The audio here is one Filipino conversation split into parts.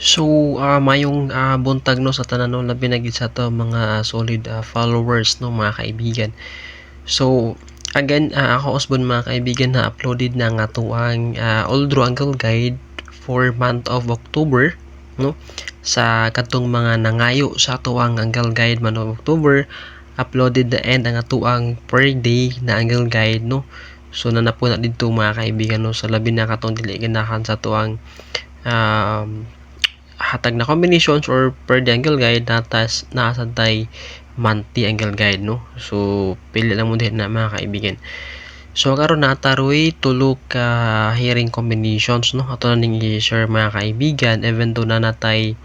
Mayong buntag no sa tanan no, labi na gid sa to mga solid followers no mga kaibigan. So again, ako usbon mga kaibigan na uploaded na nga tuang Oldro Angle Guide for month of October no, sa katong mga nangayo sa tuang Angle Guide month of October. Uploaded na end ang atuang per day na Angle Guide no. So nanapo na dito mga kaibigan no, sa labi na katong dili ganahan sa tuang hatag na combinations or per the angle guide naasantay monthly angle guide no. So pili lang mo din na mga kaibigan. So karon nataroy tulo ka hearing combinations no, ato na ning i-share mga kaibigan even though na natay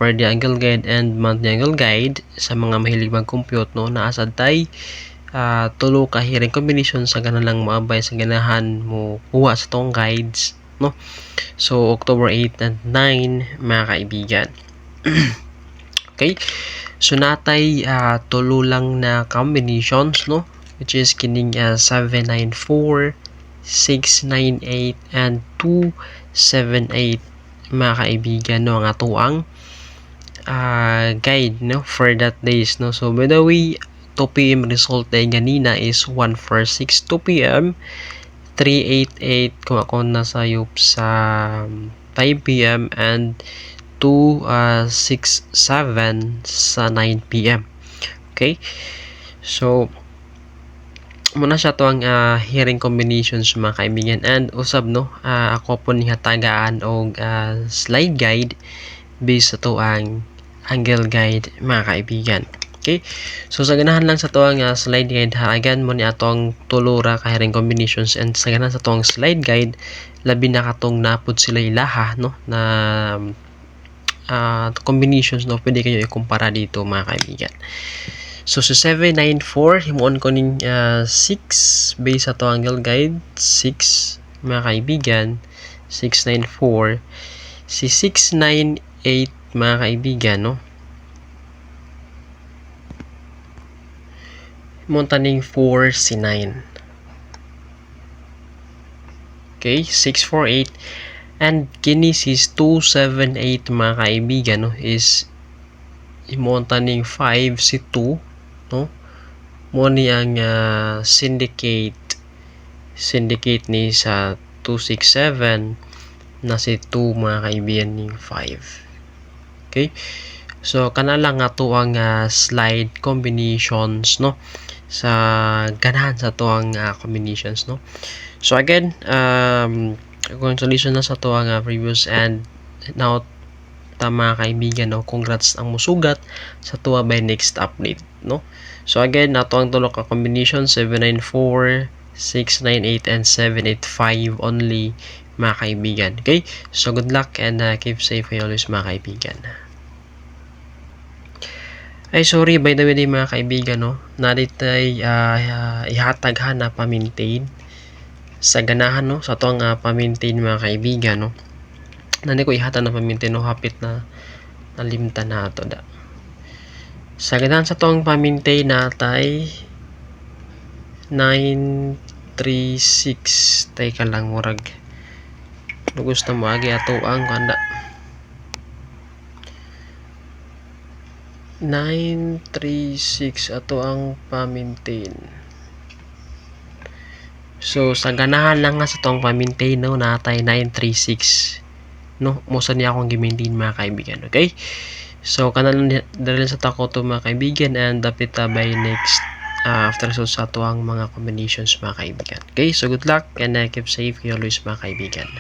per the angle guide and monthly angle guide sa mga mahilig mag-compute no, naasantay tulo ka hearing combinations sa gana lang maabay sa ganahan mo kuha sa tong guides no. So October 8 and 9 mga kaibigan. Okay, so natay tulo lang na combinations no, which is kining 794, 698 and 278 mga kaibigan no, ang atuang guide no for that days no. So by the way, 2 PM result ay ganina is 146 2 PM, 388 kung ako nasayop sa 5 PM and 267 sa 9 PM. Okay, so muna siya to ang hearing combinations mga kaibigan, and usab no, ako po ni hatagaan og slide guide based sa to ang angle guide mga kaibigan. Okay, so sa ganahan lang sa to ang slide guide ha, again mo ni atong tulo ra ka hearing combinations, and sa ganahan sa to ang slide guide labi na katong napud sila ilaha no na combinations no, pwede kayo ikumpara dito mga kaibigan. So 794 himuon ko ning 6 based sa to angle guide 6 mga kaibigan, 694 si 698 mga kaibigan no, montaning 4 si 9. Okay, 648 and kini is 278 mga kaibigan no, is montaning 5 si 2 no. Mo ni ang syndicate ni sa 267 na si 2 mga kaibigan ning 5. Okay, so kana lang ato ang slide combinations no, sa ganahan sa to ang combinations no. So again, congratulations na sa to ang previous, and now tama kaibigan no, congrats ang musugat sa tuwa by next update no. So again, nato ang tulo ka combination 794, 698 and 785 only mga kaibigan. Okay, so good luck and keep safe always mga kaibigan. Ay sorry by the way mga kaibigan no, naritay ihatag ha na pa-maintain sa ganahan no, sa to ang pa-maintain mga kaibigan no. Nani ko ihatag na pa-maintain no, hapit na nalimtan na ato da. Sa ganahan sa to ang pa-maintain natay 936 tay ka lang murag gusto mo agi ato ang kanda 936 ato ang pa-maintain. So sa ganahan lang nga sa tong pa-maintain no, natay 936 no, mosa niya akong gi-maintain mga kaibigan. Okay, so kanan dalhin sa tako to mga kaibigan, and dapat by next after so sa to ang mga combinations mga kaibigan. Okay, so good luck and keep safe always mga kaibigan.